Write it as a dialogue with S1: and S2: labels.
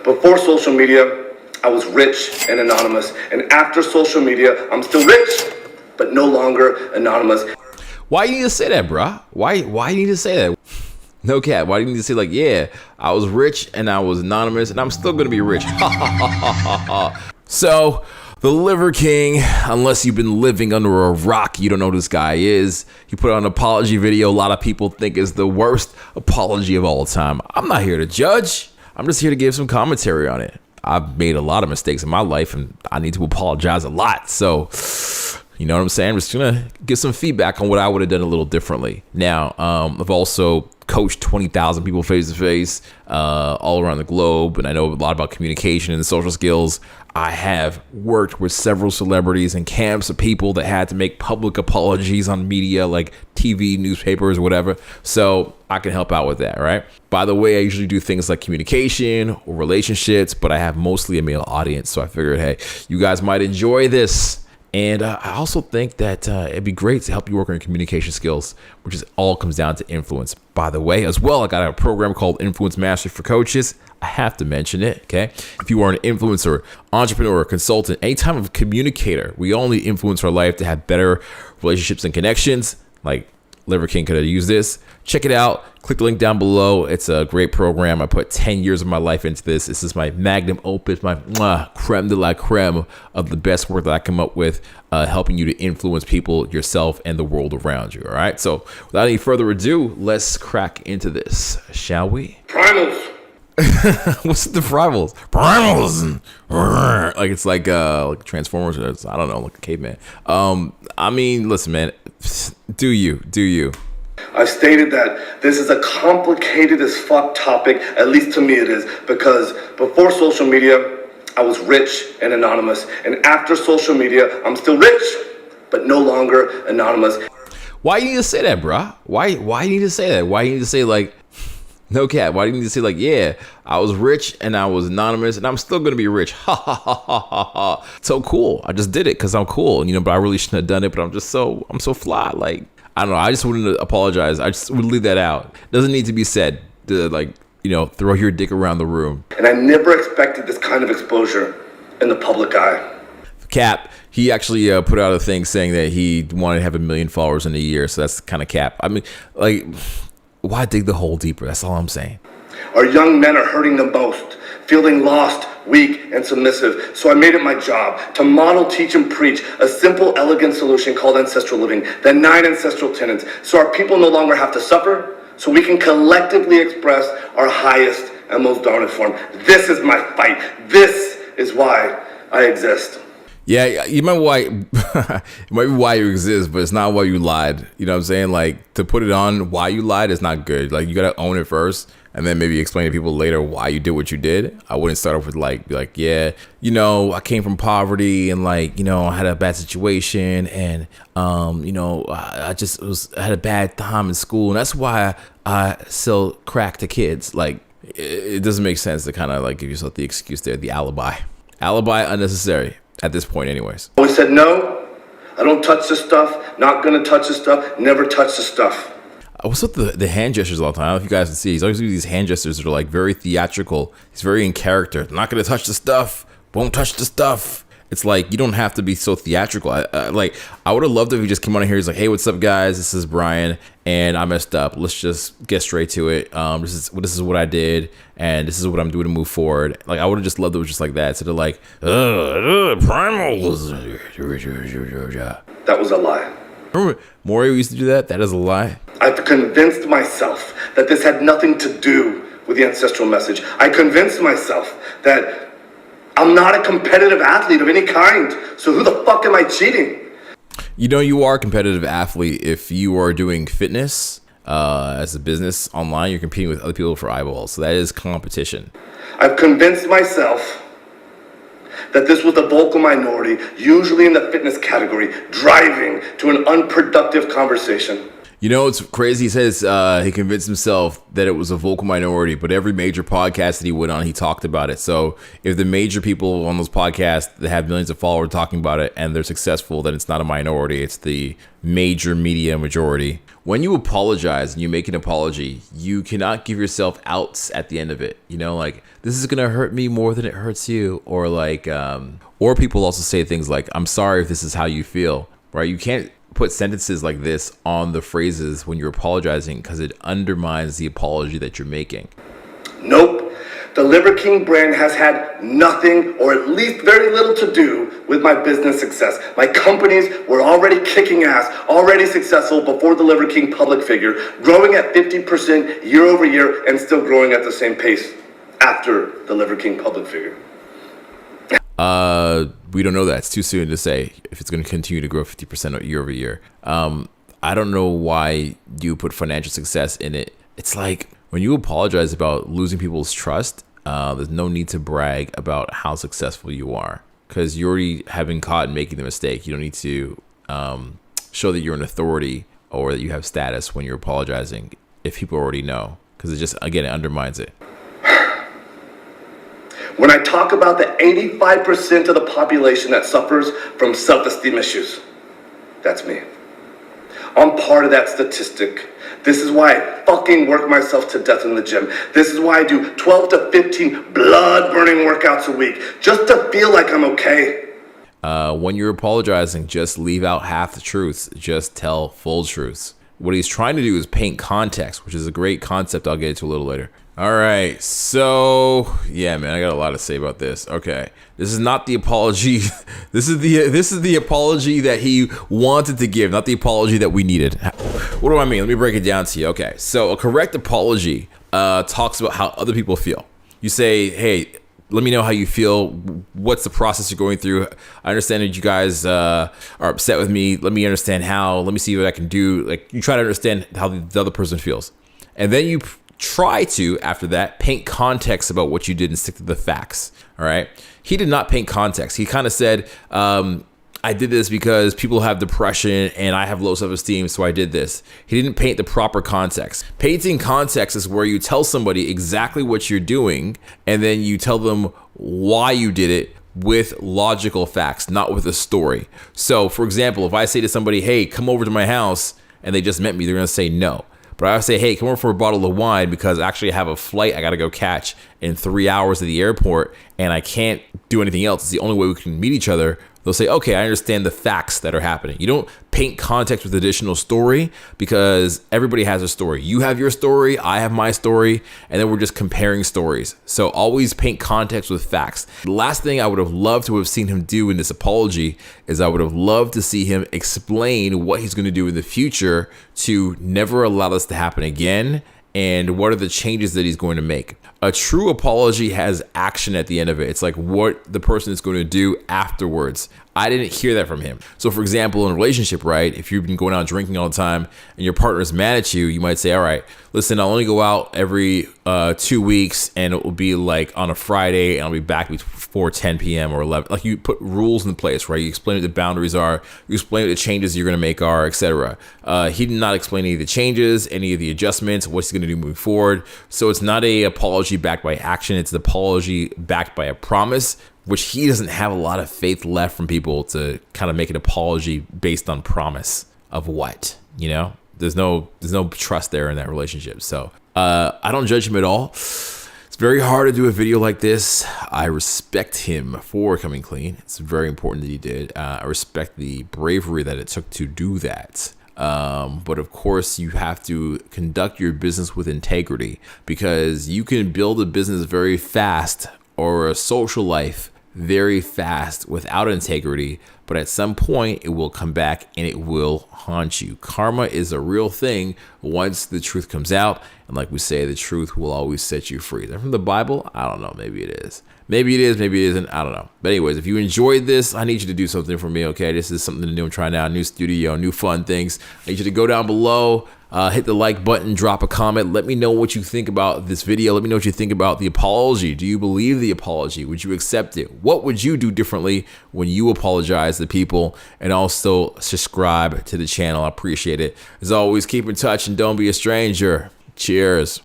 S1: Before social media, I was rich and anonymous. And after social media, I'm still rich, but no longer anonymous.
S2: Why you need to say that, bruh? Why you need to say that? No cap. Why do you need to say, like, yeah, I was rich and I was anonymous and I'm still going to be rich? So, the Liver King, unless you've been living under a rock, you don't know who this guy is. He put out an apology video a lot of people think is the worst apology of all time. I'm not here to judge. I'm just here to give some commentary on it. I've made a lot of mistakes in my life and I need to apologize a lot. So, you know what I'm saying? I'm just going to give some feedback on what I would have done a little differently. Now, I've also coached 20,000 people face to face all around the globe. And I know a lot about communication and social skills. I have worked with several celebrities and camps of people that had to make public apologies on media like TV, newspapers, whatever. So I can help out with that, right? By the way, I usually do things like communication or relationships, but I have mostly a male audience. So I figured, hey, you guys might enjoy this. And I also think that it'd be great to help you work on your communication skills, which is all comes down to influence. By the way, as well, I got a program called Influence Mastery for Coaches. I have to mention it, okay? If you are an influencer, entrepreneur, consultant, any type of communicator, we only influence our life to have better relationships and connections. Like Liver King could have used this. Check it out. Click the link down below. It's a great program. I put 10 years of my life into this. This is my magnum opus, my creme de la creme of the best work that I come up with, helping you to influence people, yourself, and the world around you. All right. So without any further ado, let's crack into this, shall we?
S1: Primals.
S2: What's the primals? Primals. Like it's like Transformers. Or I don't know, like a caveman. I mean, listen, man. Do you?
S1: I've stated that this is a complicated as fuck topic, at least to me it is, because before social media, I was rich and anonymous. And after social media, I'm still rich, but no longer anonymous.
S2: Why you need to say that, bruh? Why you need to say that? Why you need to say, like, no cap? Why do you need to say, like, yeah, I was rich and I was anonymous and I'm still going to be rich? Ha ha ha ha ha ha. So cool. I just did it because I'm cool, but I really shouldn't have done it, but I'm so fly. Like, I don't know. I just wouldn't apologize. I just would leave that out. Doesn't need to be said to, like, throw your dick around the room.
S1: And I never expected this kind of exposure in the public eye.
S2: Cap, he actually put out a thing saying that he wanted to have 1 million followers in a year. So that's kind of cap. I mean, like, why dig the hole deeper? That's all I'm saying.
S1: Our young men are hurting the most, feeling lost, weak, and submissive. So I made it my job to model, teach, and preach a simple, elegant solution called ancestral living, the 9 ancestral tenets, so our people no longer have to suffer, so we can collectively express our highest and most dominant form. This is my fight. This is why I exist.
S2: Yeah, you might why it might be why you exist, but it's not why you lied. You know what I'm saying? Like, to put it on why you lied is not good. Like, you gotta own it first, and then maybe explain to people later why you did what you did. I wouldn't start off with like, yeah, I came from poverty and I had a bad situation and I had a bad time in school and that's why I sell crack to kids. Like, it doesn't make sense to kind of like give yourself the excuse there, the alibi unnecessary. At this point anyways.
S1: I always said, no, I don't touch this stuff, not gonna touch this stuff, never touch this stuff.
S2: What's up the hand gestures all the time? I don't know if you guys can see. He's always doing these hand gestures that are like very theatrical. He's very in character. Not gonna touch the stuff, won't touch the stuff. It's like, you don't have to be so theatrical. I would have loved if he just came on here. He's like, hey, what's up, guys? This is Brian, and I messed up. Let's just get straight to it. This is what I did, and this is what I'm doing to move forward. Like, I would have just loved it was just like that. So they're like, primals.
S1: That was a lie.
S2: Remember Mario used to do that? That is a lie.
S1: I've convinced myself that this had nothing to do with the ancestral message. I convinced myself that I'm not a competitive athlete of any kind. So who the fuck am I cheating?
S2: You are a competitive athlete if you are doing fitness as a business online. You're competing with other people for eyeballs. So that is competition.
S1: I've convinced myself that this was the vocal minority, usually in the fitness category, driving to an unproductive conversation.
S2: You know, it's crazy. He says he convinced himself that it was a vocal minority, but every major podcast that he went on, he talked about it. So if the major people on those podcasts that have millions of followers talking about it and they're successful, then it's not a minority. It's the major media majority. When you apologize and you make an apology, you cannot give yourself outs at the end of it. You know, like, this is going to hurt me more than it hurts you. Or like, or people also say things like, I'm sorry if this is how you feel, right? You can't put sentences like this on the phrases when you're apologizing because it undermines the apology that you're making.
S1: Nope. The Liver King brand has had nothing, or at least very little, to do with my business success. My companies were already kicking ass, already successful before the Liver King public figure, growing at 50% year over year and still growing at the same pace after the Liver King public figure.
S2: We don't know that. It's too soon to say if it's going to continue to grow 50% year over year. I don't know why you put financial success in it. It's like when you apologize about losing people's trust, there's no need to brag about how successful you are because you already have been caught in making the mistake. You don't need to show that you're an authority or that you have status when you're apologizing if people already know, because it just, again, it undermines it.
S1: When I talk about the 85% of the population that suffers from self-esteem issues, that's me. I'm part of that statistic. This is why I fucking work myself to death in the gym. This is why I do 12 to 15 blood-burning workouts a week, just to feel like I'm okay.
S2: When you're apologizing, just leave out half the truths. Just tell full truths. What he's trying to do is paint context, which is a great concept I'll get into a little later. All right, so yeah, man, I got a lot to say about this. Okay, this is not the apology. This is the apology that he wanted to give, not the apology that we needed. What do I mean? Let me break it down to you. Okay, so a correct apology talks about how other people feel. You say, hey, let me know how you feel. What's the process you're going through? I understand that you guys are upset with me. Let me understand how. Let me see what I can do. Like, you try to understand how the other person feels, and then you try to, after that, paint context about what you did and stick to the facts. All right. He did not paint context. He kind of said, I did this because people have depression and I have low self-esteem, so I did this. He didn't paint the proper context. Painting context is where you tell somebody exactly what you're doing and then you tell them why you did it with logical facts, not with a story. So, for example, if I say to somebody, hey, come over to my house, and they just met me, they're going to say no. But I would say, hey, come over for a bottle of wine because actually I have a flight I got to go catch in 3 hours to the airport and I can't do anything else. It's the only way we can meet each other. They'll say, okay, I understand the facts that are happening. You don't paint context with additional story because everybody has a story. You have your story, I have my story, and then we're just comparing stories. So always paint context with facts. The last thing I would have loved to have seen him do in this apology is I would have loved to see him explain what he's going to do in the future to never allow this to happen again and what are the changes that he's going to make. A true apology has action at the end of it. It's like what the person is going to do afterwards. I didn't hear that from him. So for example, in a relationship, right, if you've been going out drinking all the time and your partner is mad at you, you might say, all right, listen, I'll only go out every 2 weeks and it will be like on a Friday and I'll be back before 10 p.m. or 11. Like you put rules in place, right? You explain what the boundaries are, you explain what the changes you're going to make are, etc. He did not explain any of the changes, any of the adjustments, what he's going to do moving forward. So it's not a apology backed by action. It's an apology backed by a promise, which he doesn't have a lot of faith left from people to kind of make an apology based on promise of what, you know, there's no trust there in that relationship. So I don't judge him at all. It's very hard to do a video like this. I respect him for coming clean. It's very important that he did. I respect the bravery that it took to do that. But of course you have to conduct your business with integrity because you can build a business very fast or a social life very fast without integrity, but at some point it will come back and it will haunt you. Karma is a real thing once the truth comes out, and like we say, the truth will always set you free. Is that from the Bible? I don't know. Maybe it is. Maybe it is, maybe it isn't. I don't know. But anyways, if you enjoyed this, I need you to do something for me, okay? This is something new I'm trying out, new studio, new fun things. I need you to go down below, hit the like button, drop a comment. Let me know what you think about this video. Let me know what you think about the apology. Do you believe the apology? Would you accept it? What would you do differently when you apologize? guys, the people, and also subscribe to the channel. I appreciate it. As always, keep in touch and don't be a stranger. Cheers.